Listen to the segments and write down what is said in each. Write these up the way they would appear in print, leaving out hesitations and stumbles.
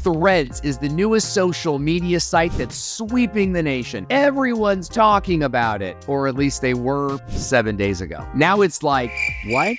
Threads is the newest social media site that's sweeping the nation. Everyone's talking about it, or at least they were 7 days ago. Now it's like, what?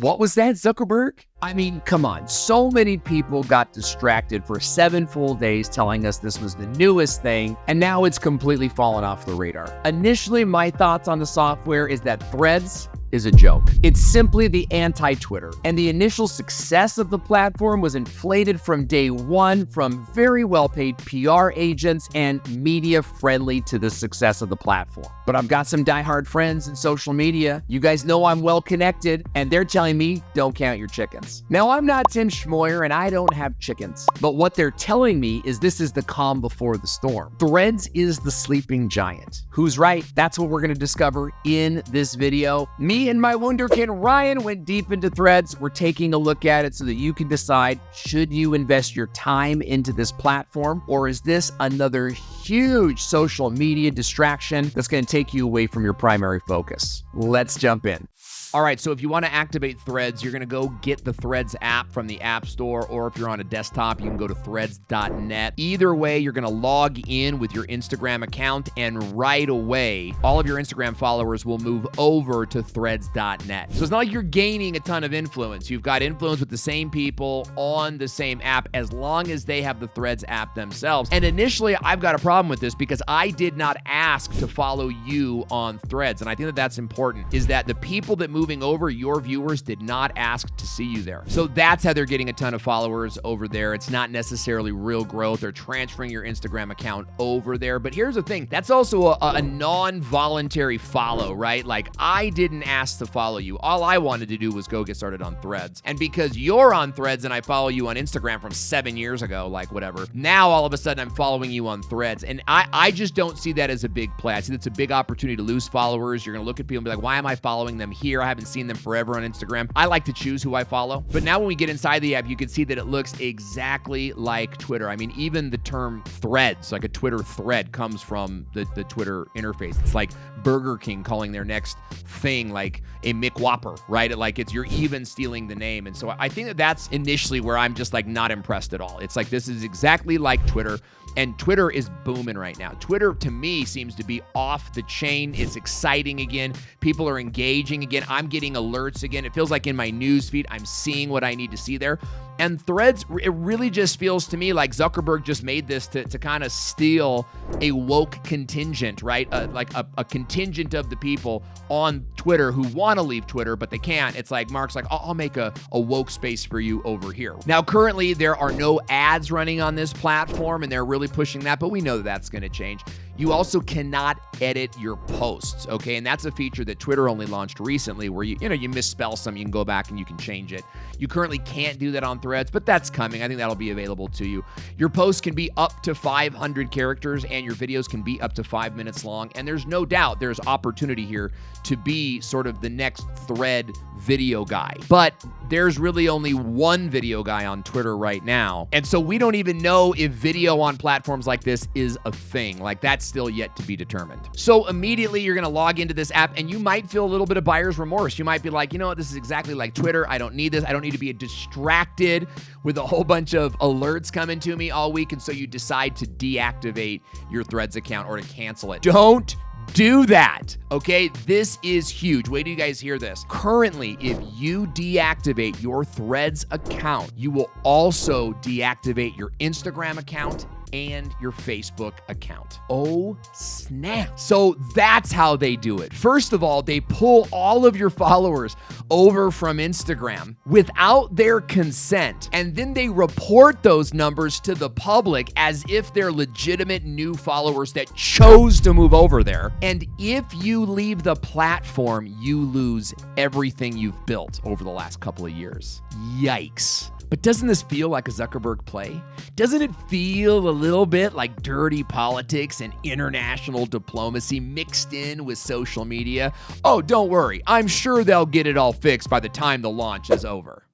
What was that, Zuckerberg? I mean, come on. So many people got distracted for 7 full days telling us this was the newest thing, and now it's completely fallen off the radar. Initially, my thoughts on the software is that Threads is a joke. It's simply the anti-Twitter, and the initial success of the platform was inflated from day one from very well-paid PR agents and media friendly to the success of the platform. But I've got some diehard friends in social media. You guys know I'm well connected, and they're telling me don't count your chickens. Now, I'm not Tim Schmoyer, and I don't have chickens, but what they're telling me is this is the calm before the storm. Threads is the sleeping giant. Who's right? That's what we're going to discover in this video. Me and my wunderkind Ryan went deep into Threads. We're taking a look at it so that you can decide, should you invest your time into this platform, or is this another huge social media distraction that's going to take you away from your primary focus? Let's jump in. All right, so if you want to activate Threads, you're going to go get the Threads app from the App Store, or if you're on a desktop, you can go to threads.net. Either way, you're going to log in with your Instagram account, and right away, all of your Instagram followers will move over to threads.net. So it's not like you're gaining a ton of influence. You've got influence with the same people on the same app as long as they have the Threads app themselves. And initially, I've got a problem with this because I did not ask to follow you on Threads, and I think that that's important, is that the people that moving over, your viewers did not ask to see you there. So that's how they're getting a ton of followers over there. It's not necessarily real growth. They're transferring your Instagram account over there. But here's the thing. That's also a non-voluntary follow, right? Like, I didn't ask to follow you. All I wanted to do was go get started on Threads. And because you're on Threads and I follow you on Instagram from 7 years ago, like whatever, now all of a sudden I'm following you on Threads. And I just don't see that as a big play. I see that's a big opportunity to lose followers. You're going to look at people and be like, why am I following them here? I haven't seen them forever on Instagram. I like to choose who I follow. But now when we get inside the app, you can see that it looks exactly like Twitter. I mean, even the term threads, like a Twitter thread, comes from the Twitter interface. It's like Burger King calling their next thing like a McWhopper, right? You're even stealing the name. And so I think that that's initially where I'm just like not impressed at all. It's like, this is exactly like Twitter. And Twitter is booming right now. Twitter, to me, seems to be off the chain. It's exciting again. People are engaging again. I'm getting alerts again. It feels like in my news feed, I'm seeing what I need to see there. And Threads, it really just feels to me like Zuckerberg just made this to kind of steal a woke contingent, right? Like a contingent of the people on Twitter who want to leave Twitter, but they can't. It's like, Mark's like, I'll make a woke space for you over here. Now, currently, there are no ads running on this platform, and they're really pushing that, but we know that that's going to change. You also cannot edit your posts, okay? And that's a feature that Twitter only launched recently where you misspell something, you can go back and you can change it. You currently can't do that on Threads, but that's coming. I think that'll be available to you. Your posts can be up to 500 characters and your videos can be up to 5 minutes long. And there's no doubt there's opportunity here to be sort of the next Thread video guy. But there's really only one video guy on Twitter right now. And so we don't even know if video on platforms like this is a thing. Like, that's still yet to be determined. So immediately you're going to log into this app and you might feel a little bit of buyer's remorse. You might be like, you know what, this is exactly like Twitter. I don't need this. I don't need to be distracted with a whole bunch of alerts coming to me all week. And so you decide to deactivate your Threads account or to cancel it. Don't do that, okay? This is huge. Wait till you guys hear this. Currently, if you deactivate your Threads account, you will also deactivate your Instagram account and your Facebook account. Oh, snap. So that's how they do it. First of all, they pull all of your followers over from Instagram without their consent, and then they report those numbers to the public as if they're legitimate new followers that chose to move over there. And if you leave the platform, you lose everything you've built over the last couple of years. Yikes. But doesn't this feel like a Zuckerberg play? Doesn't it feel a little bit like dirty politics and international diplomacy mixed in with social media? Oh, don't worry. I'm sure they'll get it all fixed by the time the launch is over.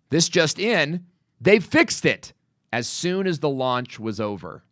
This just in, they fixed it as soon as the launch was over.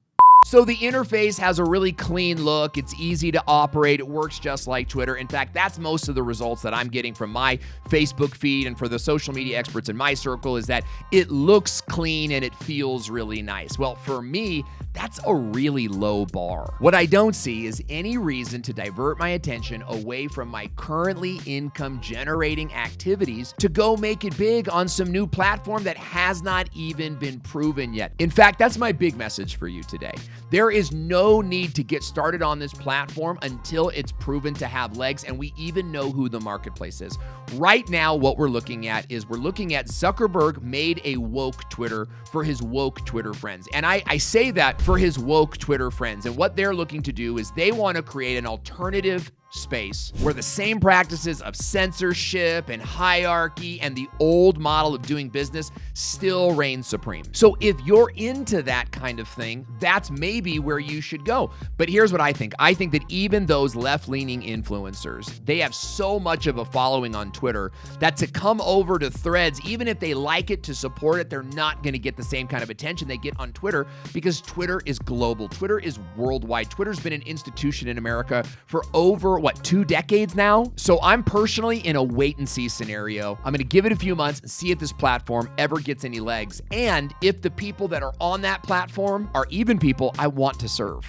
So the interface has a really clean look. It's easy to operate. It works just like Twitter. In fact, that's most of the results that I'm getting from my Facebook feed and for the social media experts in my circle, is that it looks clean and it feels really nice. Well, for me, that's a really low bar. What I don't see is any reason to divert my attention away from my currently income-generating activities to go make it big on some new platform that has not even been proven yet. In fact, that's my big message for you today. There is no need to get started on this platform until it's proven to have legs and we even know who the marketplace is. Right now, what we're looking at Zuckerberg made a woke Twitter for his woke Twitter friends. And I say that for his woke Twitter friends. And what they're looking to do is they want to create an alternative space where the same practices of censorship and hierarchy and the old model of doing business still reign supreme. So if you're into that kind of thing, that's maybe where you should go. But here's what I think. I think that even those left-leaning influencers, they have so much of a following on Twitter that to come over to Threads, even if they like it, to support it, they're not going to get the same kind of attention they get on Twitter, because Twitter is global. Twitter is worldwide. Twitter's been an institution in America for over 2 decades now? So I'm personally in a wait and see scenario. I'm going to give it a few months and see if this platform ever gets any legs, and if the people that are on that platform are even people I want to serve.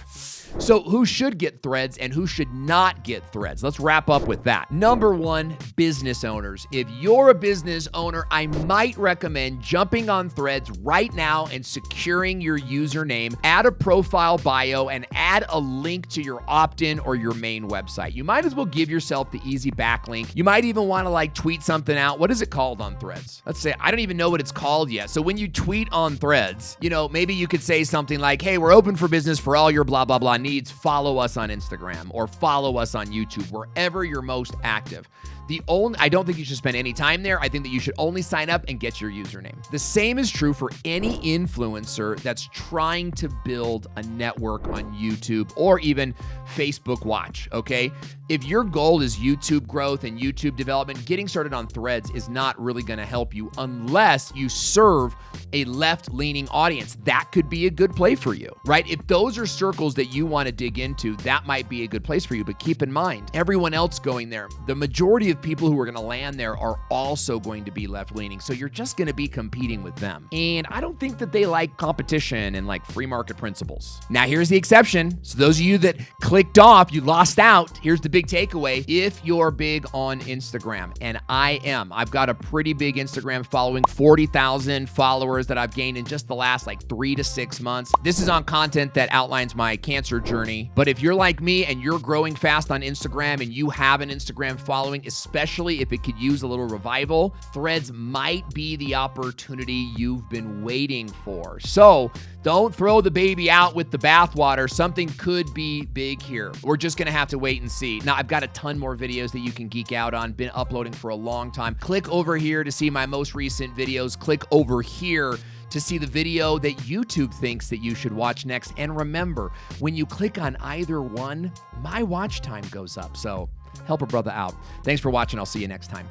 So who should get Threads and who should not get Threads? Let's wrap up with that. Number one, business owners. If you're a business owner, I might recommend jumping on Threads right now and securing your username, add a profile bio, and add a link to your opt-in or your main website. You might as well give yourself the easy backlink. You might even want to tweet something out. What is it called on Threads? Let's say, I don't even know what it's called yet. So when you tweet on Threads, maybe you could say something like, hey, we're open for business for all your blah, blah, blah needs. Follow us on Instagram or follow us on YouTube, wherever you're most active. I don't think you should spend any time there. I think that you should only sign up and get your username. The same is true for any influencer that's trying to build a network on YouTube or even Facebook Watch, okay? If your goal is YouTube growth and YouTube development, getting started on Threads is not really going to help you unless you serve a left-leaning audience. That could be a good play for you, right? If those are circles that you want to dig into, that might be a good place for you. But keep in mind, everyone else going there, the majority of people who are going to land there are also going to be left-leaning. So you're just going to be competing with them. And I don't think that they like competition and free market principles. Now, here's the exception. So those of you that clicked off, you lost out. Here's the big takeaway. If you're big on Instagram, and I am, I've got a pretty big Instagram following, 40,000 followers that I've gained in just the last 3 to 6 months. This is on content that outlines my cancer journey. But if you're like me and you're growing fast on Instagram and you have an Instagram following, especially if it could use a little revival, Threads might be the opportunity you've been waiting for. So don't throw the baby out with the bathwater. Something could be big here. We're just going to have to wait and see. Now, I've got a ton more videos that you can geek out on. Been uploading for a long time. Click over here to see my most recent videos. Click over here to see the video that YouTube thinks that you should watch next. And remember, when you click on either one, my watch time goes up. So help a brother out. Thanks for watching. I'll see you next time.